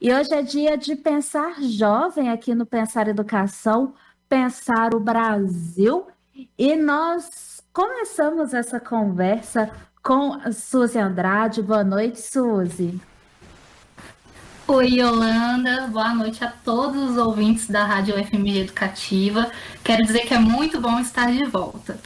E hoje é dia de pensar jovem aqui no Pensar Educação, pensar o Brasil. E nós começamos essa conversa com a Suzy Andrade. Boa noite, Suzy. Oi, Yolanda. Boa noite a todos os ouvintes da Rádio FMG Educativa. Quero dizer que é muito bom estar de volta.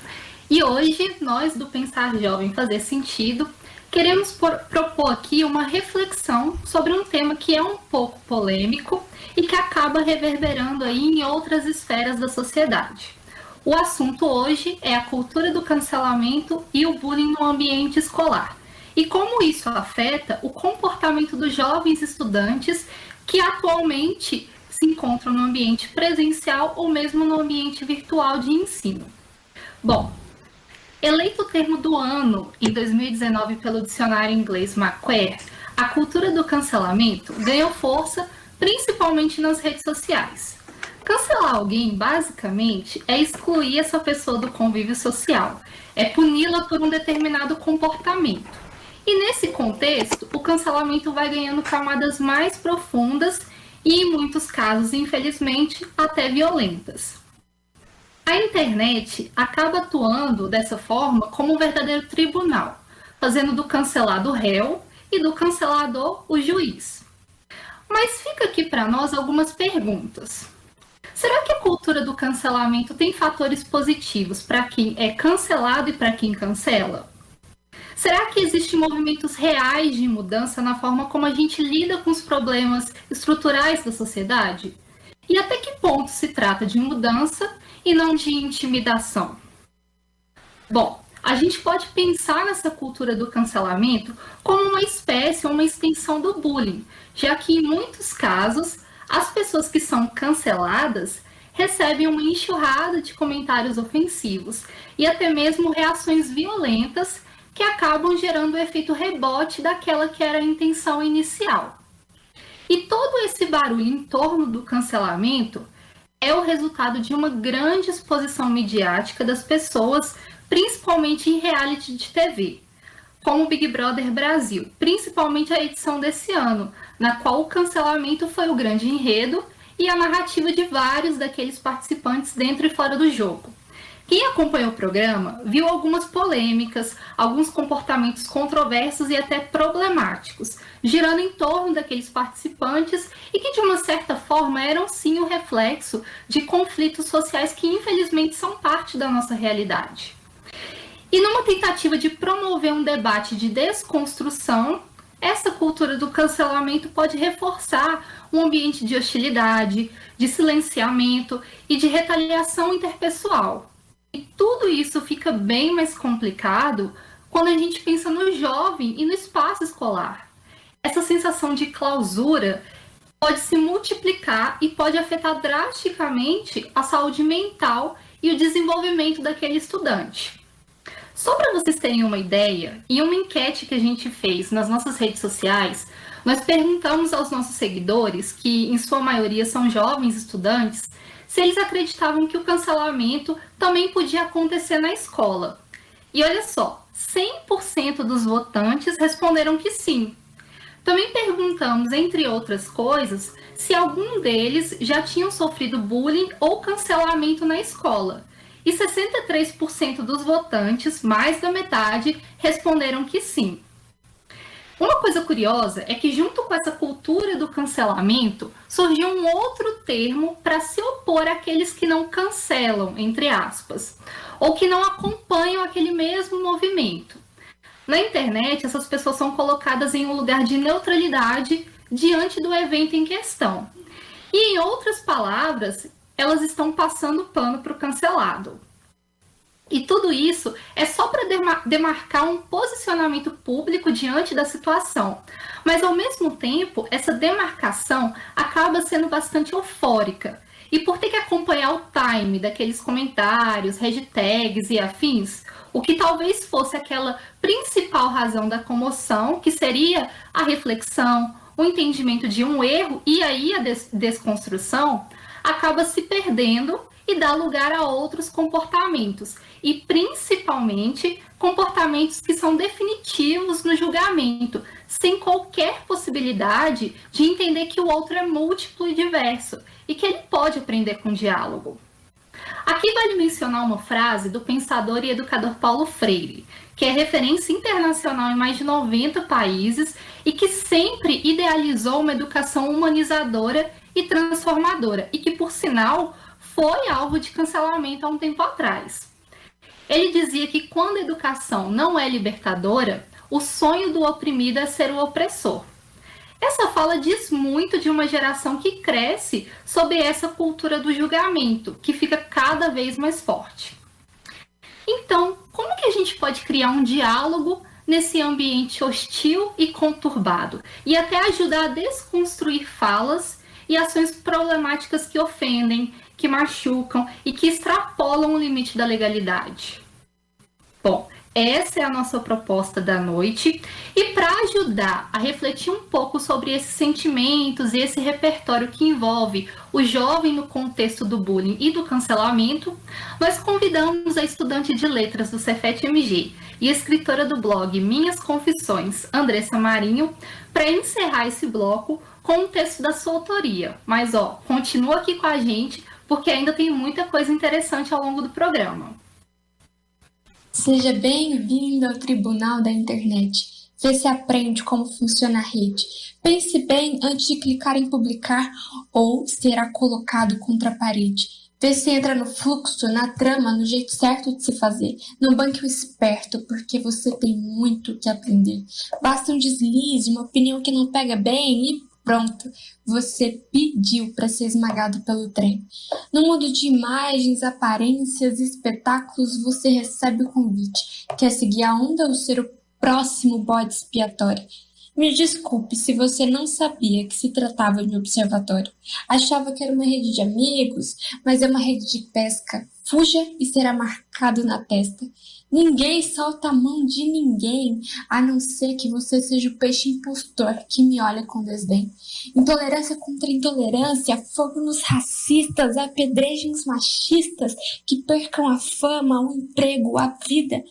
E hoje, nós do Pensar Jovem Fazer Sentido, queremos propor aqui uma reflexão sobre um tema que é um pouco polêmico e que acaba reverberando aí em outras esferas da sociedade. O assunto hoje é a cultura do cancelamento e o bullying no ambiente escolar. E como isso afeta o comportamento dos jovens estudantes que atualmente se encontram no ambiente presencial ou mesmo no ambiente virtual de ensino. Bom, eleito o termo do ano em 2019 pelo dicionário inglês Macquarie, a cultura do cancelamento ganhou força principalmente nas redes sociais. Cancelar alguém, basicamente, é excluir essa pessoa do convívio social, é puni-la por um determinado comportamento. E nesse contexto, o cancelamento vai ganhando camadas mais profundas e, em muitos casos, infelizmente, até violentas. A internet acaba atuando dessa forma como um verdadeiro tribunal, fazendo do cancelado o réu e do cancelador o juiz. Mas fica aqui para nós algumas perguntas. Será que a cultura do cancelamento tem fatores positivos para quem é cancelado e para quem cancela? Será que existem movimentos reais de mudança na forma como a gente lida com os problemas estruturais da sociedade? E até que ponto se trata de mudança e não de intimidação? Bom, a gente pode pensar nessa cultura do cancelamento como uma espécie ou uma extensão do bullying, já que em muitos casos as pessoas que são canceladas recebem uma enxurrada de comentários ofensivos e até mesmo reações violentas que acabam gerando o efeito rebote daquela que era a intenção inicial. E todo esse barulho em torno do cancelamento é o resultado de uma grande exposição midiática das pessoas, principalmente em reality de TV, como o Big Brother Brasil, principalmente a edição desse ano, na qual o cancelamento foi o grande enredo e a narrativa de vários daqueles participantes dentro e fora do jogo. Quem acompanhou o programa viu algumas polêmicas, alguns comportamentos controversos e até problemáticos, girando em torno daqueles participantes e que, de uma certa forma, eram sim o reflexo de conflitos sociais que, infelizmente, são parte da nossa realidade. E numa tentativa de promover um debate de desconstrução, essa cultura do cancelamento pode reforçar um ambiente de hostilidade, de silenciamento e de retaliação interpessoal. E tudo isso fica bem mais complicado quando a gente pensa no jovem e no espaço escolar. Essa sensação de clausura pode se multiplicar e pode afetar drasticamente a saúde mental e o desenvolvimento daquele estudante. Só para vocês terem uma ideia, em uma enquete que a gente fez nas nossas redes sociais, nós perguntamos aos nossos seguidores, que em sua maioria são jovens estudantes, se eles acreditavam que o cancelamento também podia acontecer na escola. E olha só, 100% dos votantes responderam que sim. Também perguntamos, entre outras coisas, se algum deles já tinham sofrido bullying ou cancelamento na escola. E 63% dos votantes, mais da metade, responderam que sim. Uma coisa curiosa é que, junto com essa cultura do cancelamento, surgiu um outro termo para se opor àqueles que não cancelam, entre aspas, ou que não acompanham aquele mesmo movimento. Na internet, essas pessoas são colocadas em um lugar de neutralidade diante do evento em questão. E, em outras palavras, elas estão passando pano para o cancelado. E tudo isso é só para demarcar um posicionamento público diante da situação. Mas, ao mesmo tempo, essa demarcação acaba sendo bastante eufórica. E por ter que acompanhar o time daqueles comentários, hashtags e afins, o que talvez fosse aquela principal razão da comoção, que seria a reflexão, o entendimento de um erro e aí a desconstrução, acaba se perdendo e dá lugar a outros comportamentos, e principalmente comportamentos que são definitivos no julgamento, sem qualquer possibilidade de entender que o outro é múltiplo e diverso e que ele pode aprender com diálogo. Aqui vale mencionar uma frase do pensador e educador Paulo Freire, que é referência internacional em mais de 90 países e que sempre idealizou uma educação humanizadora e transformadora, e que, por sinal, foi alvo de cancelamento há um tempo atrás. Ele dizia que quando a educação não é libertadora, o sonho do oprimido é ser o opressor. Essa fala diz muito de uma geração que cresce sob essa cultura do julgamento, que fica cada vez mais forte. Então, como que a gente pode criar um diálogo nesse ambiente hostil e conturbado? E até ajudar a desconstruir falas e ações problemáticas que ofendem, que machucam e que extrapolam o limite da legalidade. Bom, essa é a nossa proposta da noite, e para ajudar a refletir um pouco sobre esses sentimentos e esse repertório que envolve o jovem no contexto do bullying e do cancelamento, nós convidamos a estudante de letras do Cefet-MG e escritora do blog Minhas Confissões, Andressa Marinho, para encerrar esse bloco com um texto da sua autoria. Mas continua aqui com a gente, porque ainda tem muita coisa interessante ao longo do programa. Seja bem-vindo ao Tribunal da Internet. Vê se aprende como funciona a rede. Pense bem antes de clicar em publicar ou será colocado contra a parede. Vê se entra no fluxo, na trama, no jeito certo de se fazer. Não banque o esperto, porque você tem muito que aprender. Basta um deslize, uma opinião que não pega bem e pronto, você pediu para ser esmagado pelo trem. No mundo de imagens, aparências e espetáculos, você recebe o convite. Quer seguir a onda ou ser o próximo bode expiatório? Me desculpe se você não sabia que se tratava de um observatório. Achava que era uma rede de amigos, mas é uma rede de pesca. Fuja e será marcado na testa. Ninguém solta a mão de ninguém, a não ser que você seja o peixe impostor que me olha com desdém. Intolerância contra intolerância, fogo nos racistas, apedrejem machistas que percam a fama, o emprego, a vida.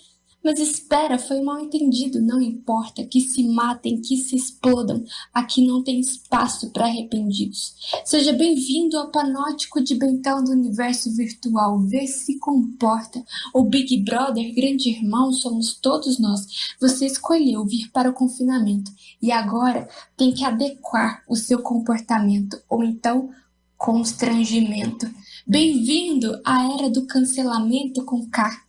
Mas espera, foi mal entendido, não importa, que se matem, que se explodam, aqui não tem espaço para arrependidos. Seja bem-vindo ao panótico de Bentão do universo virtual, vê se comporta. O Big Brother, grande irmão, somos todos nós. Você escolheu vir para o confinamento e agora tem que adequar o seu comportamento, ou então constrangimento. Bem-vindo à era do cancelamento com K.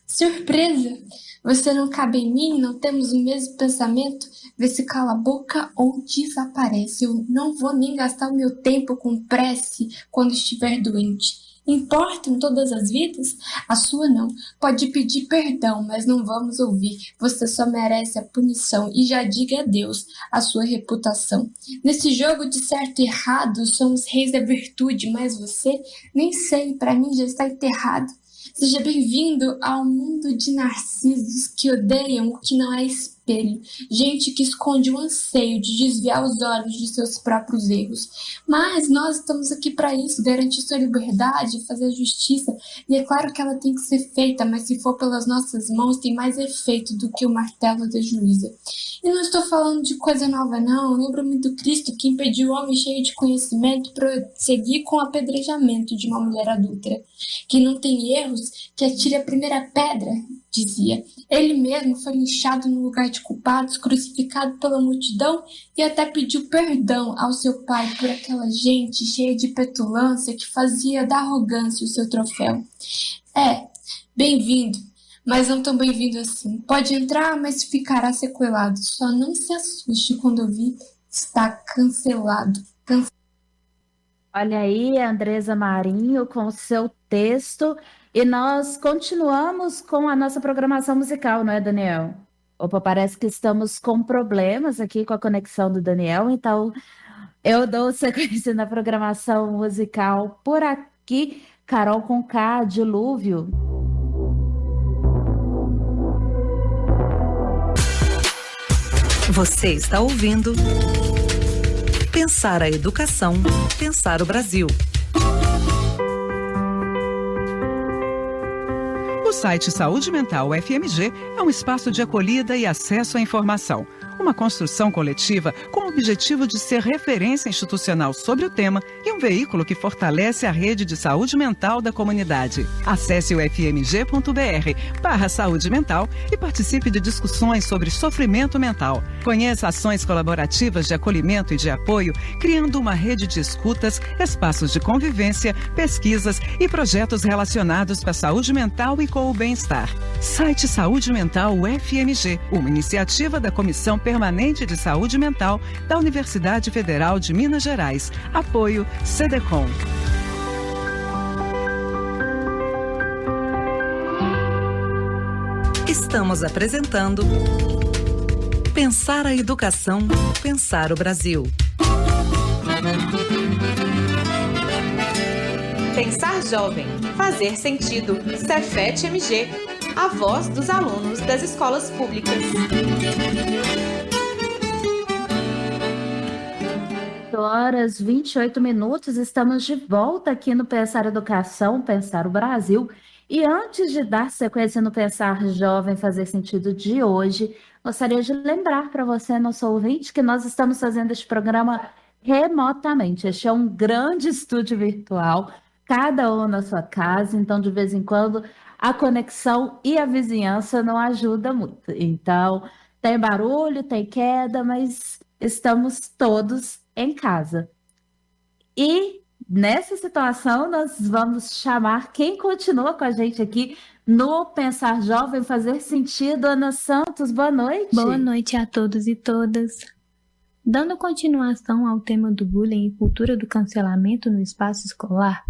Surpresa! Você não cabe em mim, não temos o mesmo pensamento? Vê se cala a boca ou desaparece. Eu não vou nem gastar o meu tempo com prece quando estiver doente. Importam todas as vidas? A sua não. Pode pedir perdão, mas não vamos ouvir. Você só merece a punição e já diga adeus à sua reputação. Nesse jogo de certo e errado, somos reis da virtude, mas você, nem sei, para mim já está enterrado. Seja bem-vindo ao mundo de narcisos que odeiam o que não é espelho, gente que esconde o anseio de desviar os olhos de seus próprios erros. Mas nós estamos aqui para isso, garantir sua liberdade, fazer justiça, e é claro que ela tem que ser feita, mas se for pelas nossas mãos tem mais efeito do que o martelo da juíza. E não estou falando de coisa nova não, lembro-me do Cristo que impediu o homem cheio de conhecimento prosseguir com o apedrejamento de uma mulher adúltera. Quem não tem erros, que atire a primeira pedra, dizia. Ele mesmo foi linchado no lugar de culpados, crucificado pela multidão e até pediu perdão ao seu pai por aquela gente cheia de petulância que fazia da arrogância o seu troféu. Bem-vindo, mas não tão bem-vindo assim. Pode entrar, mas ficará sequelado. Só não se assuste quando ouvir está cancelado. Olha aí, Andressa Marinho, com o seu texto. E nós continuamos com a nossa programação musical, não é, Daniel? Opa, parece que estamos com problemas aqui com a conexão do Daniel, então eu dou sequência na programação musical por aqui. Carol com K, Dilúvio. Você está ouvindo Pensar a Educação, Pensar o Brasil. site Saúde Mental UFMG é um espaço de acolhida e acesso à informação. Uma construção coletiva com o objetivo de ser referência institucional sobre o tema e um veículo que fortalece a rede de saúde mental da comunidade. Acesse o ufmg.br/saúde mental e participe de discussões sobre sofrimento mental. Conheça ações colaborativas de acolhimento e de apoio, criando uma rede de escutas, espaços de convivência, pesquisas e projetos relacionados com a saúde mental e com o bem-estar. Site Saúde Mental UFMG, uma iniciativa da Comissão Permanente de Saúde Mental da Universidade Federal de Minas Gerais. Apoio CDCOM. Estamos apresentando Pensar a Educação, Pensar o Brasil. Pensar Jovem, Fazer Sentido, Cefet-MG, a voz dos alunos das escolas públicas. 8h28, estamos de volta aqui no Pensar Educação, Pensar o Brasil. E antes de dar sequência no Pensar Jovem, Fazer Sentido de hoje, gostaria de lembrar para você, nosso ouvinte, que nós estamos fazendo este programa remotamente. Este é um grande estúdio virtual, cada um na sua casa, então de vez em quando a conexão e a vizinhança não ajudam muito. Então, tem barulho, tem queda, mas estamos todos em casa. E nessa situação, nós vamos chamar quem continua com a gente aqui no Pensar Jovem, Fazer Sentido. Ana Santos, boa noite. Boa noite a todos e todas. Dando continuação ao tema do bullying e cultura do cancelamento no espaço escolar,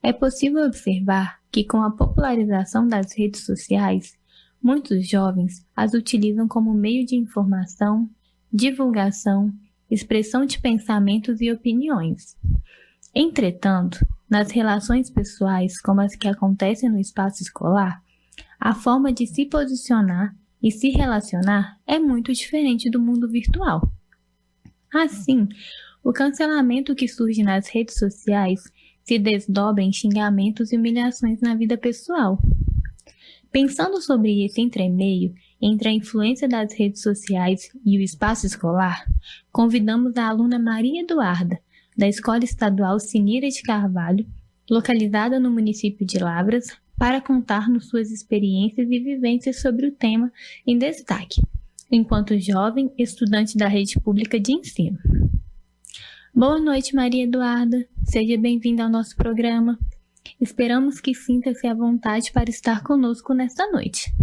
é possível observar que com a popularização das redes sociais, muitos jovens as utilizam como meio de informação, divulgação, expressão de pensamentos e opiniões. Entretanto, nas relações pessoais como as que acontecem no espaço escolar, a forma de se posicionar e se relacionar é muito diferente do mundo virtual. Assim, o cancelamento que surge nas redes sociais se desdobra em xingamentos e humilhações na vida pessoal. Pensando sobre esse entremeio entre a influência das redes sociais e o espaço escolar, convidamos a aluna Maria Eduarda, da Escola Estadual Cineira de Carvalho, localizada no município de Lavras, para contar-nos suas experiências e vivências sobre o tema em destaque, enquanto jovem estudante da rede pública de ensino. Boa noite, Maria Eduarda. Seja bem-vinda ao nosso programa. Esperamos que sinta-se à vontade para estar conosco nesta noite.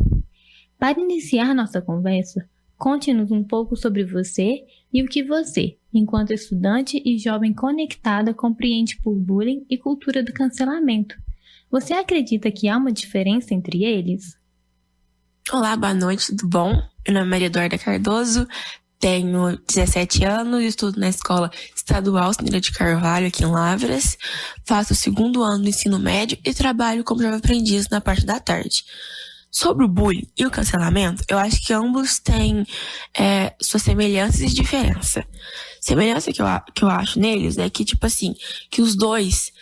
Para iniciar nossa conversa, conte-nos um pouco sobre você e o que você, enquanto estudante e jovem conectada, compreende por bullying e cultura do cancelamento. Você acredita que há uma diferença entre eles? Olá, boa noite, tudo bom? Meu nome é Maria Eduarda Cardoso, tenho 17 anos, estudo na Escola Estadual Cineira de Carvalho, aqui em Lavras. Faço o 2º ano do ensino médio e trabalho como jovem aprendiz na parte da tarde. Sobre o bullying e o cancelamento, eu acho que ambos têm suas semelhanças e diferença. Semelhança que eu acho neles é que, tipo assim, que os dois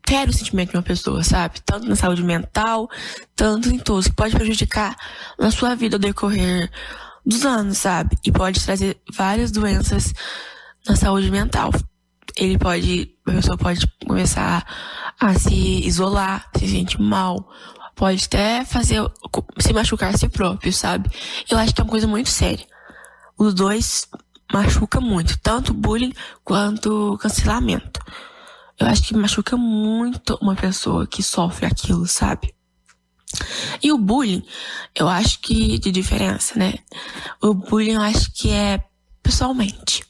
querem o sentimento de uma pessoa, sabe? Tanto na saúde mental, tanto em tudo, que pode prejudicar na sua vida ao decorrer dos anos, sabe? E pode trazer várias doenças na saúde mental. A pessoa pode começar a se isolar, se sentir mal, pode até se machucar a si próprio, sabe? Eu acho que é uma coisa muito séria. Os dois machucam muito, tanto o bullying quanto o cancelamento. Eu acho que machuca muito uma pessoa que sofre aquilo, sabe? E o bullying, eu acho que de diferença, né? O bullying eu acho que é pessoalmente.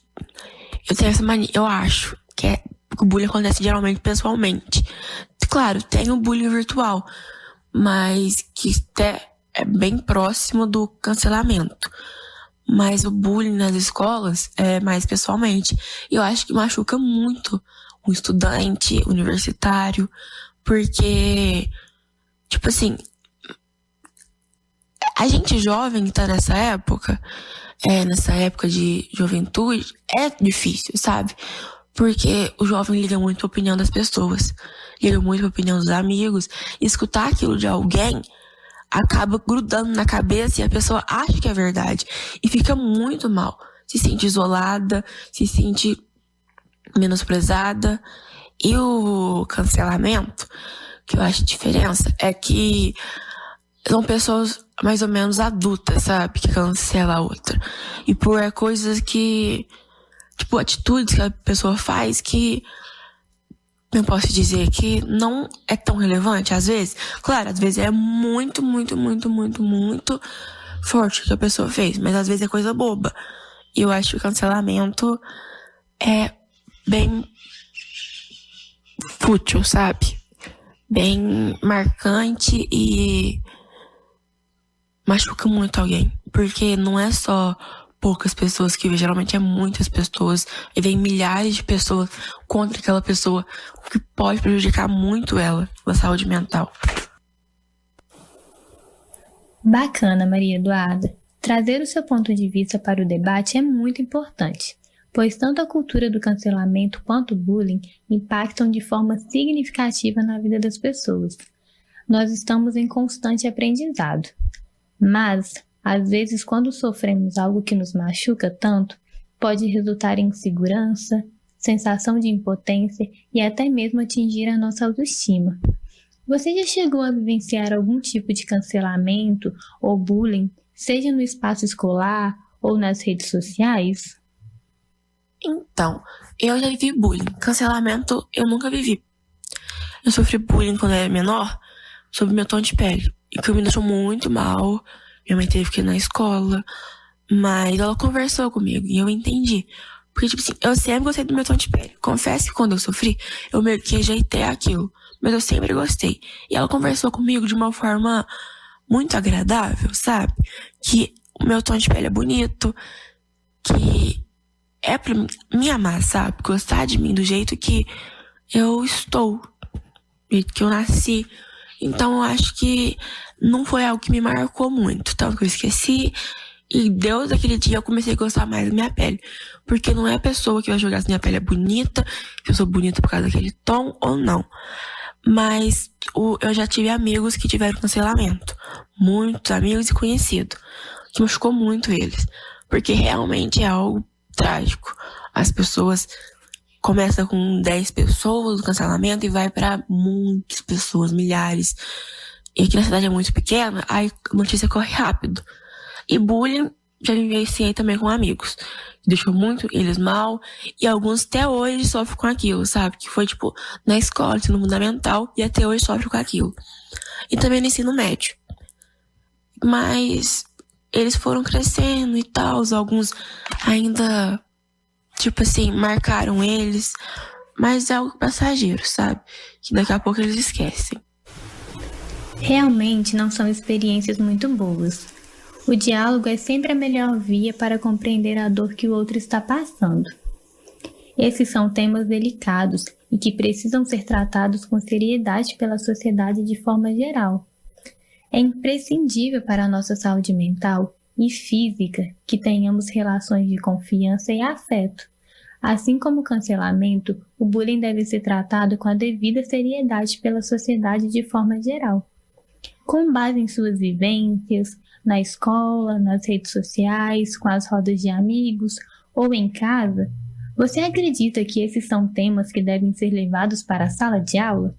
Eu tenho essa mania, eu acho que o bullying acontece geralmente pessoalmente. Claro, tem o bullying virtual, mas que até é bem próximo do cancelamento. Mas o bullying nas escolas é mais pessoalmente. E eu acho que machuca muito um estudante universitário, porque, tipo assim, a gente jovem que tá nessa época de juventude, é difícil, sabe? Porque o jovem liga muito pra opinião das pessoas, liga muito pra opinião dos amigos. E escutar aquilo de alguém acaba grudando na cabeça e a pessoa acha que é verdade. E fica muito mal. Se sente isolada, se sente menosprezada. E o cancelamento, que eu acho diferença, é que são pessoas mais ou menos adultas, sabe? Que cancela a outra. E por coisas que... tipo, atitudes que a pessoa faz que eu posso dizer que não é tão relevante, às vezes. Claro, às vezes é muito, muito, muito, muito, muito forte o que a pessoa fez, mas às vezes é coisa boba. E eu acho que o cancelamento é bem fútil, sabe? Bem marcante e machuca muito alguém. Porque não é só poucas pessoas que vê, geralmente é muitas pessoas, e vem milhares de pessoas contra aquela pessoa, o que pode prejudicar muito ela, a saúde mental. Bacana, Maria Eduarda. Trazer o seu ponto de vista para o debate é muito importante, pois tanto a cultura do cancelamento quanto o bullying impactam de forma significativa na vida das pessoas. Nós estamos em constante aprendizado, mas às vezes, quando sofremos algo que nos machuca tanto, pode resultar em insegurança, sensação de impotência e até mesmo atingir a nossa autoestima. Você já chegou a vivenciar algum tipo de cancelamento ou bullying, seja no espaço escolar ou nas redes sociais? Então, eu já vivi bullying. Cancelamento eu nunca vivi. Eu sofri bullying quando eu era menor sobre meu tom de pele, e que me deixou muito mal. Minha mãe teve que ir na escola, mas ela conversou comigo e eu entendi. Porque, tipo assim, eu sempre gostei do meu tom de pele. Confesso que quando eu sofri, eu meio que rejeitei aquilo, mas eu sempre gostei. E ela conversou comigo de uma forma muito agradável, sabe? Que o meu tom de pele é bonito, que é pra me amar, sabe? Gostar de mim do jeito que eu estou, do jeito que eu nasci. Então eu acho que não foi algo que me marcou muito, tanto que eu esqueci. E Deus, aquele dia, eu comecei a gostar mais da minha pele. Porque não é a pessoa que vai julgar se minha pele é bonita, se eu sou bonita por causa daquele tom ou não. Mas eu já tive amigos que tiveram cancelamento. Muitos amigos e conhecidos. Que machucou muito eles. Porque realmente é algo trágico. As pessoas... começa com 10 pessoas o cancelamento e vai pra muitas pessoas, milhares. E aqui na cidade é muito pequena, aí a notícia corre rápido. E bullying, já vivenciei também com amigos. Deixou muito eles mal. E alguns até hoje sofrem com aquilo, sabe? Que foi tipo na escola, ensino fundamental, e até hoje sofrem com aquilo. E também no ensino médio. Mas eles foram crescendo e tal, alguns ainda... tipo assim, marcaram eles, mas é algo passageiro, sabe? Que daqui a pouco eles esquecem. Realmente não são experiências muito boas. O diálogo é sempre a melhor via para compreender a dor que o outro está passando. Esses são temas delicados e que precisam ser tratados com seriedade pela sociedade de forma geral. É imprescindível para a nossa saúde mental e física que tenhamos relações de confiança e afeto. Assim como o cancelamento, o bullying deve ser tratado com a devida seriedade pela sociedade de forma geral. Com base em suas vivências, na escola, nas redes sociais, com as rodas de amigos ou em casa, você acredita que esses são temas que devem ser levados para a sala de aula?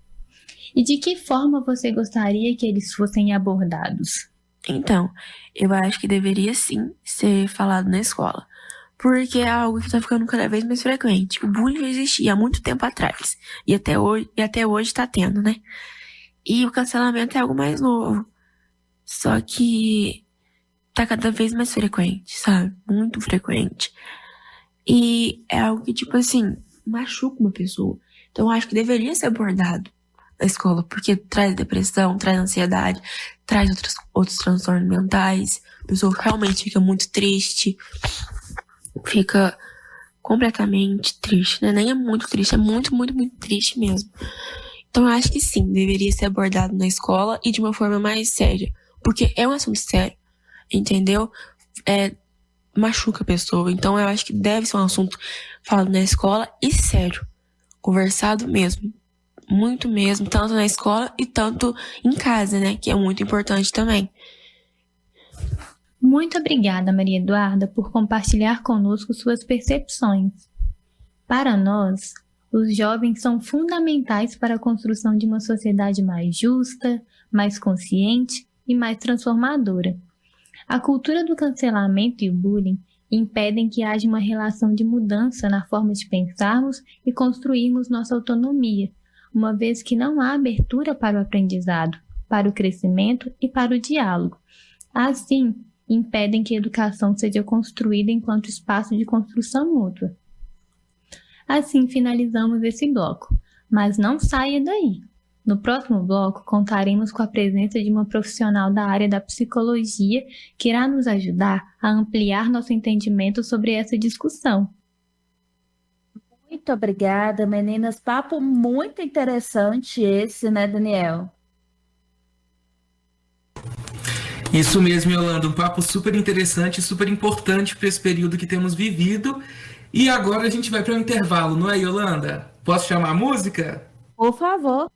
E de que forma você gostaria que eles fossem abordados? Então, eu acho que deveria sim ser falado na escola. Porque é algo que está ficando cada vez mais frequente. O bullying existia há muito tempo atrás. E até hoje está tendo, né? E o cancelamento é algo mais novo. Só que tá cada vez mais frequente, sabe? Muito frequente. E é algo que, tipo assim, machuca uma pessoa. Então eu acho que deveria ser abordado na escola. Porque traz depressão, traz ansiedade, traz outros transtornos mentais. A pessoa realmente fica muito triste. Fica completamente triste, né? Nem é muito triste, é muito, muito, muito triste mesmo. Então eu acho que sim, deveria ser abordado na escola e de uma forma mais séria. Porque é um assunto sério, entendeu? Machuca a pessoa. Então eu acho que deve ser um assunto falado na escola e sério, conversado mesmo, muito mesmo, tanto na escola e tanto em casa, né, que é muito importante também. Muito obrigada, Maria Eduarda, por compartilhar conosco suas percepções. Para nós, os jovens são fundamentais para a construção de uma sociedade mais justa, mais consciente e mais transformadora. A cultura do cancelamento e o bullying impedem que haja uma relação de mudança na forma de pensarmos e construirmos nossa autonomia, uma vez que não há abertura para o aprendizado, para o crescimento e para o diálogo. Assim, impedem que a educação seja construída enquanto espaço de construção mútua. Assim finalizamos esse bloco, mas não saia daí. No próximo bloco, contaremos com a presença de uma profissional da área da psicologia que irá nos ajudar a ampliar nosso entendimento sobre essa discussão. Muito obrigada, meninas. Papo muito interessante esse, né, Daniel? Isso mesmo, Yolanda, um papo super interessante, super importante para esse período que temos vivido. E agora a gente vai para o intervalo, não é, Yolanda? Posso chamar a música? Por favor.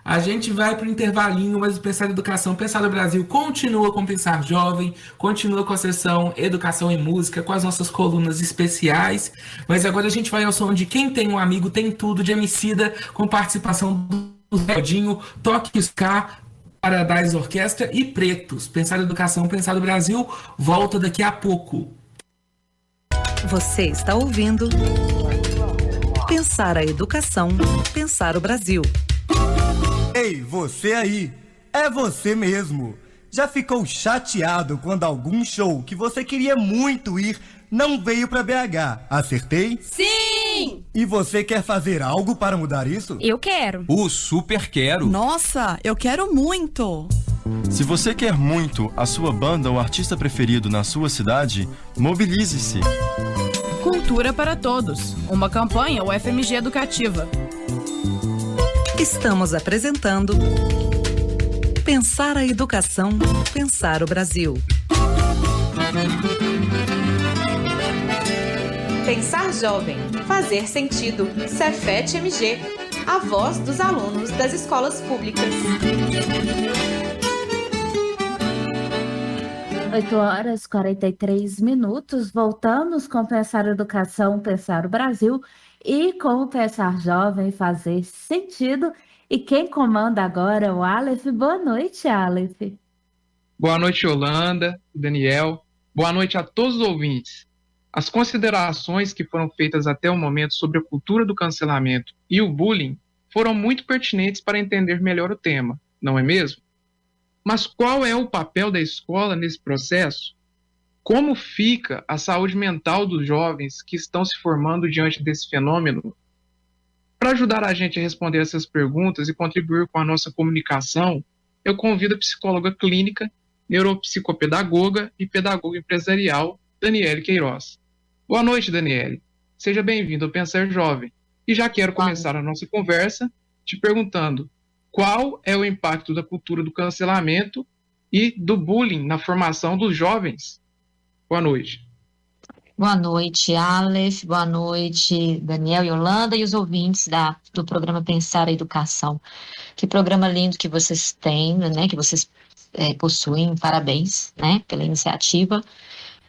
A gente vai para o intervalinho, mas o Pensar Educação, Pensar no Brasil continua com Pensar Jovem, continua com a sessão Educação em Música, com as nossas colunas especiais, mas agora a gente vai ao som de Quem Tem um Amigo Tem Tudo, de Emicida, com participação do Rodinho, Toque Ska, Paradise Orquestra e Pretos. Pensar Educação, Pensar no Brasil, volta daqui a pouco. Você está ouvindo Pensar a Educação, Pensar o Brasil. Ei, você aí! É você mesmo! Já ficou chateado quando algum show que você queria muito ir não veio pra BH? Acertei? Sim! E você quer fazer algo para mudar isso? Eu quero! Super quero! Nossa, eu quero muito! Se você quer muito a sua banda ou artista preferido na sua cidade, mobilize-se! Cultura para Todos, uma campanha UFMG Educativa. Estamos apresentando Pensar a Educação, Pensar o Brasil. Pensar Jovem, Fazer Sentido, Cefet MG, a voz dos alunos das escolas públicas. 8h43, voltamos com Pensar Educação, Pensar o Brasil e com o Pensar Jovem, Fazer Sentido. E quem comanda agora é o Aleph. Boa noite, Aleph. Boa noite, Yolanda, Daniel. Boa noite a todos os ouvintes. As considerações que foram feitas até o momento sobre a cultura do cancelamento e o bullying foram muito pertinentes para entender melhor o tema, não é mesmo? Mas qual é o papel da escola nesse processo? Como fica a saúde mental dos jovens que estão se formando diante desse fenômeno? Para ajudar a gente a responder essas perguntas e contribuir com a nossa comunicação, eu convido a psicóloga clínica, neuropsicopedagoga e pedagoga empresarial, Daniele Queiroz. Boa noite, Daniele. Seja bem-vindo ao Pensar Jovem. E já quero começar a nossa conversa te perguntando qual é o impacto da cultura do cancelamento e do bullying na formação dos jovens? Boa noite. Boa noite, Aleph. Boa noite, Daniel e Yolanda e os ouvintes do programa Pensar a Educação. Que programa lindo que vocês têm, né? Que vocês possuem. Parabéns, né? Pela iniciativa.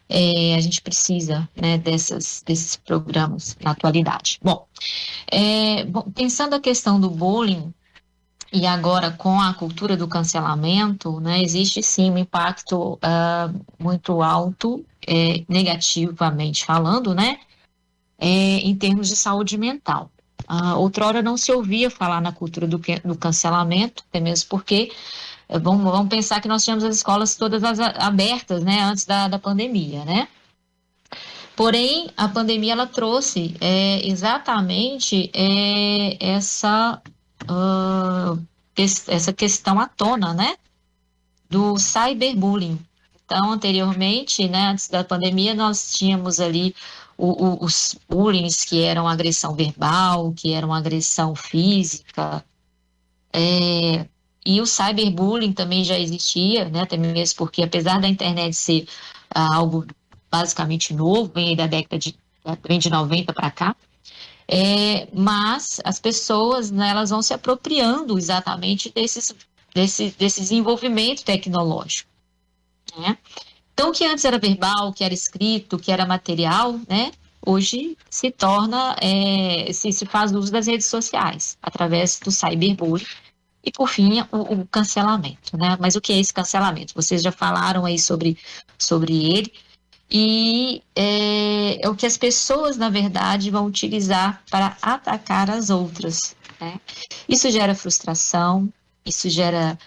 A gente precisa, né, desses programas na atualidade. Bom, pensando a questão do bullying e agora com a cultura do cancelamento, né, existe sim um impacto muito alto, negativamente falando, né, em termos de saúde mental. Outrora não se ouvia falar na cultura do cancelamento, até mesmo porque vamos pensar que nós tínhamos as escolas todas abertas, né, antes da pandemia, né? Porém, a pandemia ela trouxe exatamente essa questão à tona, né, do cyberbullying. Então, anteriormente, né, antes da pandemia, nós tínhamos ali os bullying que eram agressão verbal, que eram agressão física, e o cyberbullying também já existia, né, até mesmo porque, apesar da internet ser algo basicamente novo, vem da década de vem de 90 para cá. Mas as pessoas, né, elas vão se apropriando exatamente desse desenvolvimento tecnológico, né? Então, o que antes era verbal, o que era escrito, o que era material, né, hoje se torna, se faz uso das redes sociais, através do cyberbullying e, por fim, o cancelamento, né? Mas o que é esse cancelamento? Vocês já falaram aí sobre ele, e é o que as pessoas, na verdade, vão utilizar para atacar as outras, né? Isso gera frustração, isso gera,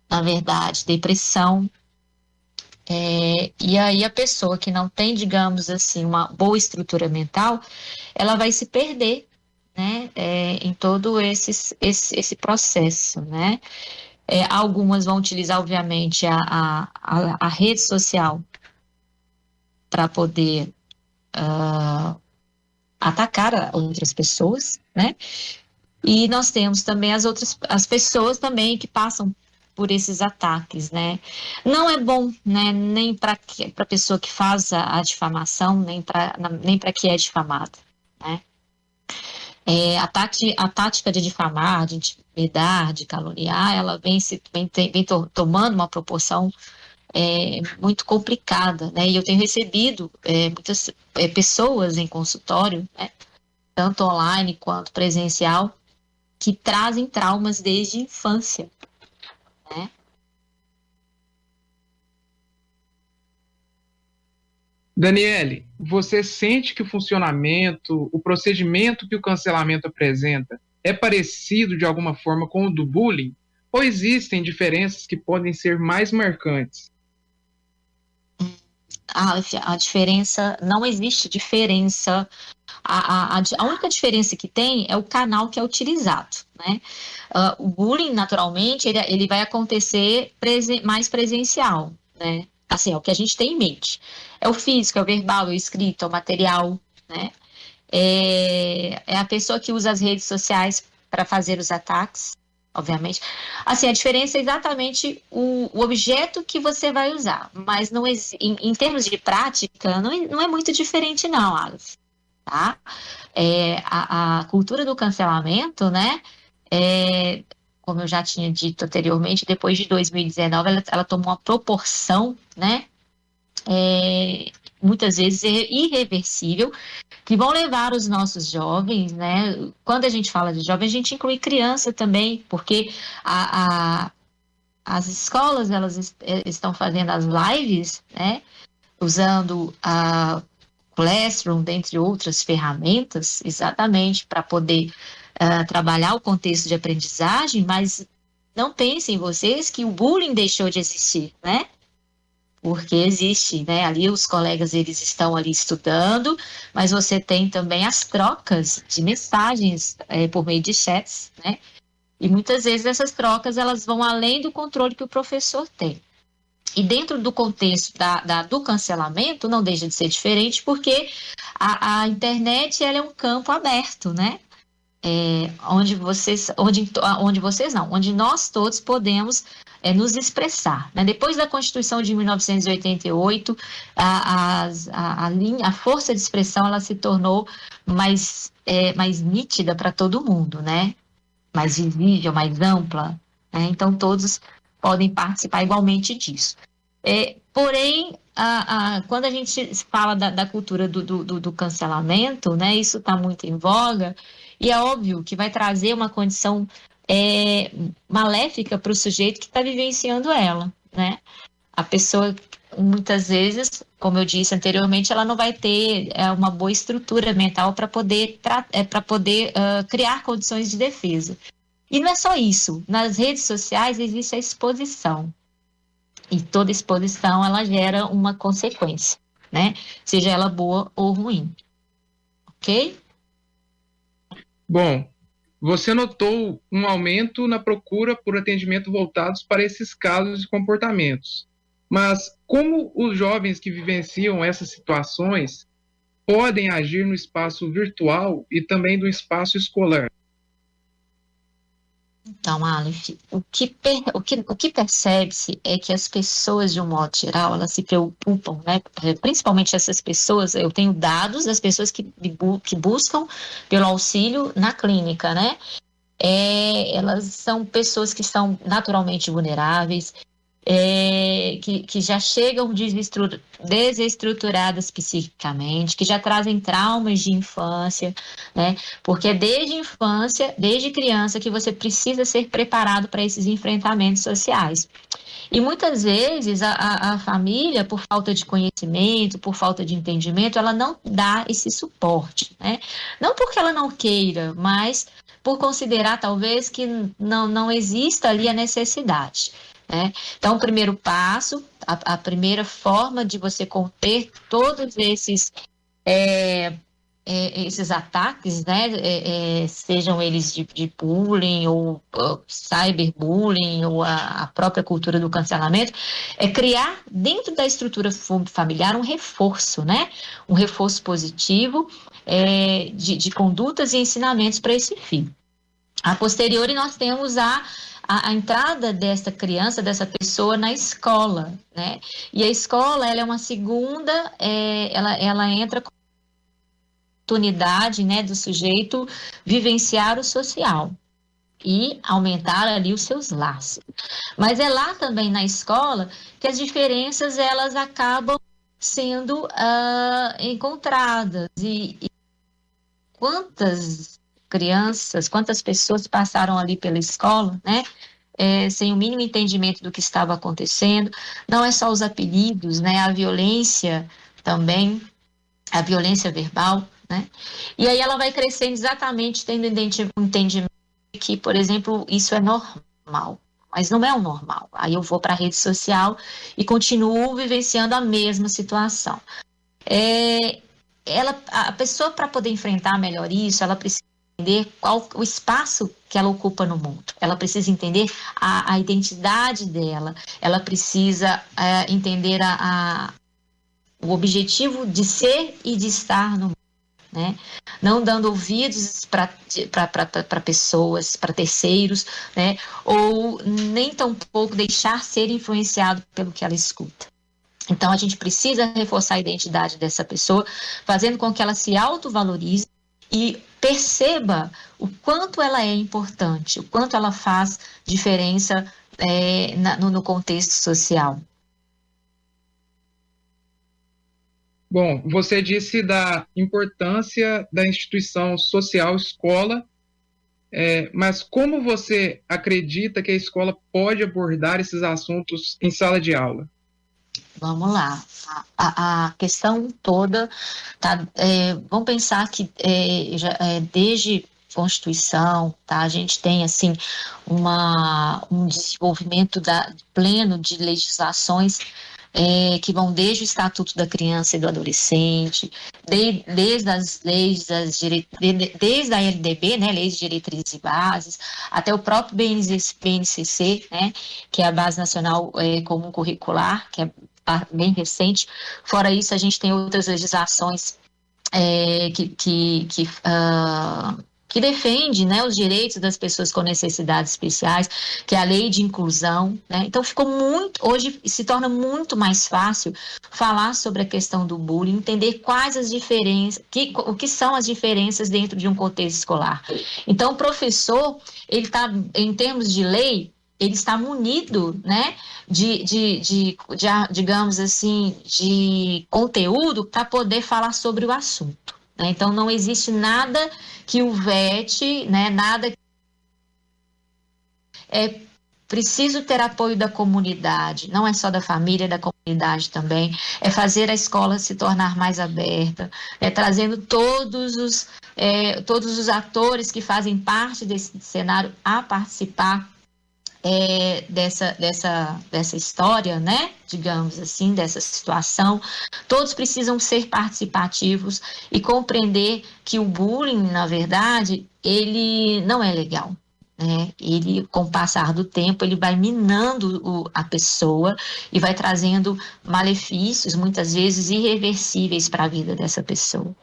na verdade, depressão, e aí a pessoa que não tem, digamos assim, uma boa estrutura mental, ela vai se perder, né, em todo esse processo, né? Algumas vão utilizar, obviamente, a rede social para poder atacar outras pessoas, né? E nós temos também as pessoas também que passam por esses ataques, né? Não é bom, né, nem para a pessoa que faz a difamação, nem para que é difamada, né? A tática de difamar, de intimidar, de caluniar, ela vem tomando uma proporção muito complicada, né? E eu tenho recebido muitas pessoas em consultório, né, tanto online quanto presencial, que trazem traumas desde a infância, né? Daniele, você sente que o funcionamento, o procedimento que o cancelamento apresenta é parecido de alguma forma com o do bullying? Ou existem diferenças que podem ser mais marcantes? A diferença, não existe diferença. A única diferença que tem é o canal que é utilizado, né? O bullying, naturalmente, ele vai acontecer mais presencial, né? Assim, é o que a gente tem em mente. É o físico, é o verbal, é o escrito, é o material, né? É a pessoa que usa as redes sociais para fazer os ataques, obviamente. Assim, a diferença é exatamente o objeto que você vai usar, mas não em termos de prática, não é muito diferente não, Alice, tá? A cultura do cancelamento, né, como eu já tinha dito anteriormente, depois de 2019, ela tomou uma proporção, né, muitas vezes irreversível, que vão levar os nossos jovens, né? Quando a gente fala de jovem, a gente inclui criança também, porque as escolas, elas estão fazendo as lives, né, usando a Classroom, dentre outras ferramentas, exatamente para poder trabalhar o contexto de aprendizagem, mas não pensem vocês que o bullying deixou de existir, né? Porque existe, né? Ali os colegas, eles estão ali estudando, mas você tem também as trocas de mensagens por meio de chats, né? E muitas vezes essas trocas, elas vão além do controle que o professor tem. E dentro do contexto do cancelamento, não deixa de ser diferente, porque a internet, ela é um campo aberto, né? Onde nós todos podemos nos expressar, né? Depois da Constituição de 1988, a força de expressão, ela se tornou mais nítida para todo mundo, né? Mais visível, mais ampla, né? Então todos podem participar igualmente disso. Porém, quando a gente fala da cultura do cancelamento, né, isso está muito em voga, e é óbvio que vai trazer uma condição maléfica para o sujeito que está vivenciando ela, né? A pessoa, muitas vezes, como eu disse anteriormente, ela não vai ter uma boa estrutura mental para poder criar condições de defesa. E não é só isso. Nas redes sociais existe a exposição. E toda exposição, ela gera uma consequência, né? Seja ela boa ou ruim. Ok? Bom, você notou um aumento na procura por atendimento voltados para esses casos de comportamentos. Mas como os jovens que vivenciam essas situações podem agir no espaço virtual e também no espaço escolar? Então, Aleph, o que percebe-se é que as pessoas, de um modo geral, elas se preocupam, né? Principalmente essas pessoas, eu tenho dados das pessoas que buscam pelo auxílio na clínica, né? Elas são pessoas que são naturalmente vulneráveis, que já chegam desestruturadas psiquicamente, que já trazem traumas de infância, né? Porque é desde infância, desde criança, que você precisa ser preparado para esses enfrentamentos sociais. E muitas vezes a família, por falta de conhecimento, por falta de entendimento, ela não dá esse suporte, né? Não porque ela não queira, mas por considerar talvez que não exista ali a necessidade. Então, o primeiro passo, a primeira forma de você conter todos esses ataques, né, sejam eles de bullying ou cyberbullying ou a própria cultura do cancelamento, é criar dentro da estrutura familiar um reforço, né, um reforço positivo de condutas e ensinamentos para esse fim. A posteriori, nós temos a entrada dessa criança, dessa pessoa na escola, né? E a escola, ela é uma segunda, ela entra com a oportunidade, né, do sujeito vivenciar o social e aumentar ali os seus laços. Mas é lá também na escola que as diferenças, elas acabam sendo encontradas. E quantas crianças, quantas pessoas passaram ali pela escola, né? Sem o mínimo entendimento do que estava acontecendo. Não é só os apelidos, né? A violência também, a violência verbal, né? E aí ela vai crescendo exatamente tendo um entendimento de que, por exemplo, isso é normal. Mas não é o normal. Aí eu vou para a rede social e continuo vivenciando a mesma situação. A pessoa, para poder enfrentar melhor isso, ela precisa entender qual o espaço que ela ocupa no mundo. Ela precisa entender a identidade dela. Ela precisa entender o objetivo de ser e de estar no mundo, né? Não dando ouvidos para pessoas, para terceiros, né? Ou nem tampouco deixar ser influenciado pelo que ela escuta. Então, a gente precisa reforçar a identidade dessa pessoa, fazendo com que ela se autovalorize e perceba o quanto ela é importante, o quanto ela faz diferença no contexto social. Bom, você disse da importância da instituição social escola, mas como você acredita que a escola pode abordar esses assuntos em sala de aula? Vamos lá, a questão toda, vamos pensar que desde Constituição, tá, a gente tem assim um desenvolvimento pleno de legislações que vão desde o Estatuto da Criança e do Adolescente, desde as leis, desde a LDB, né, Leis de Diretrizes e Bases, até o próprio BNCC, né, que é a Base Nacional Comum Curricular, que é bem recente. Fora isso, a gente tem outras legislações que defende, né, os direitos das pessoas com necessidades especiais, que é a lei de inclusão, né? Então hoje se torna muito mais fácil falar sobre a questão do bullying, entender quais as diferenças, o que são as diferenças dentro de um contexto escolar. Então o professor, ele está, em termos de lei, ele está munido, né, digamos assim, de conteúdo para poder falar sobre o assunto. Então, não existe nada que o vete, né, nada. É preciso ter apoio da comunidade, não é só da família, é da comunidade também. É fazer a escola se tornar mais aberta, trazendo todos os atores que fazem parte desse cenário a participar dessa história, né? Digamos assim, dessa situação. Todos precisam ser participativos e compreender que o bullying, na verdade, ele não é legal, né? Ele, com o passar do tempo, ele vai minando a pessoa e vai trazendo malefícios, muitas vezes irreversíveis para a vida dessa pessoa.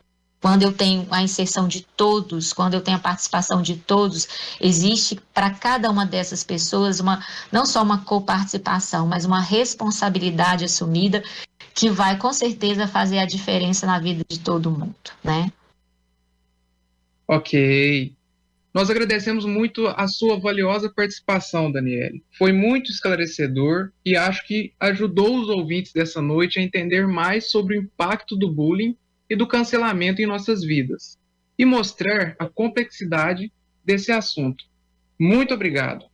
quando eu tenho a inserção de todos, quando eu tenho a participação de todos, existe para cada uma dessas pessoas não só uma coparticipação, mas uma responsabilidade assumida que vai com certeza fazer a diferença na vida de todo mundo, né? Ok. Nós agradecemos muito a sua valiosa participação, Daniele. Foi muito esclarecedor e acho que ajudou os ouvintes dessa noite a entender mais sobre o impacto do bullying e do cancelamento em nossas vidas e mostrar a complexidade desse assunto. Muito obrigado.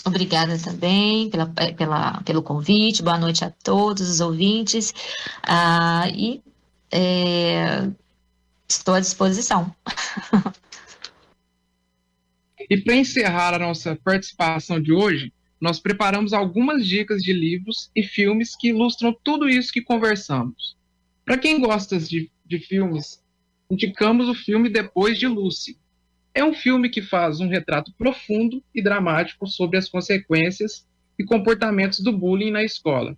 Obrigada também pelo convite. Boa noite a todos os ouvintes. Estou à disposição. E para encerrar a nossa participação de hoje, nós preparamos algumas dicas de livros e filmes que ilustram tudo isso que conversamos. Para quem gosta de filmes, indicamos o filme Depois de Lucy. É um filme que faz um retrato profundo e dramático sobre as consequências e comportamentos do bullying na escola.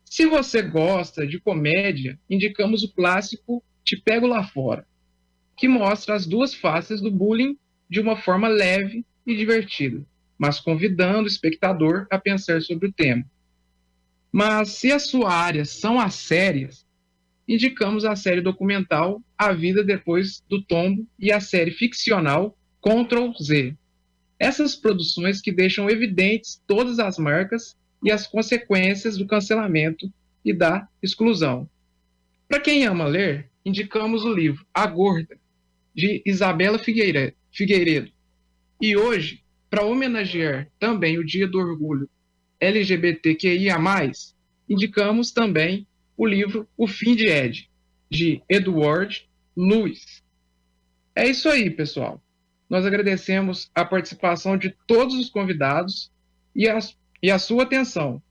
Se você gosta de comédia, indicamos o clássico Te Pego Lá Fora, que mostra as duas faces do bullying de uma forma leve e divertida, mas convidando o espectador a pensar sobre o tema. Mas se a sua área são as séries, indicamos a série documental A Vida Depois do Tombo e a série ficcional Ctrl Z. Essas produções que deixam evidentes todas as marcas e as consequências do cancelamento e da exclusão. Para quem ama ler, indicamos o livro A Gorda, de Isabela Figueiredo. E hoje, para homenagear também o Dia do Orgulho LGBTQIA+, indicamos também o livro O Fim de Ed, de Edward Lewis. É isso aí, pessoal. Nós agradecemos a participação de todos os convidados e a sua atenção.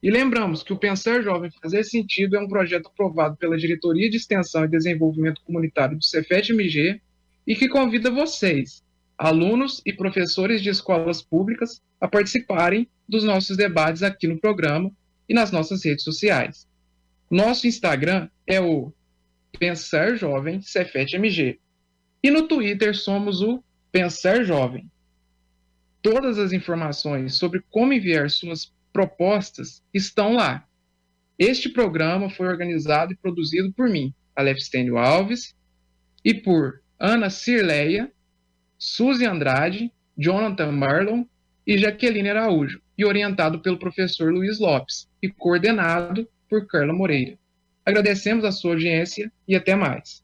E lembramos que o Pensar Jovem Fazer Sentido é um projeto aprovado pela Diretoria de Extensão e Desenvolvimento Comunitário do Cefet-MG e que convida vocês, alunos e professores de escolas públicas, a participarem dos nossos debates aqui no programa e nas nossas redes sociais. Nosso Instagram é o Pensar Jovem Cefet-MG e no Twitter somos o Pensar Jovem. Todas as informações sobre como enviar suas propostas estão lá. Este programa foi organizado e produzido por mim, Aleph Stênio Alves, e por Ana Cirleia, Suzy Andrade, Jonathan Marlon e Jaqueline Araújo, e orientado pelo professor Luiz Lopes, e coordenado por Carla Moreira. Agradecemos a sua audiência e até mais.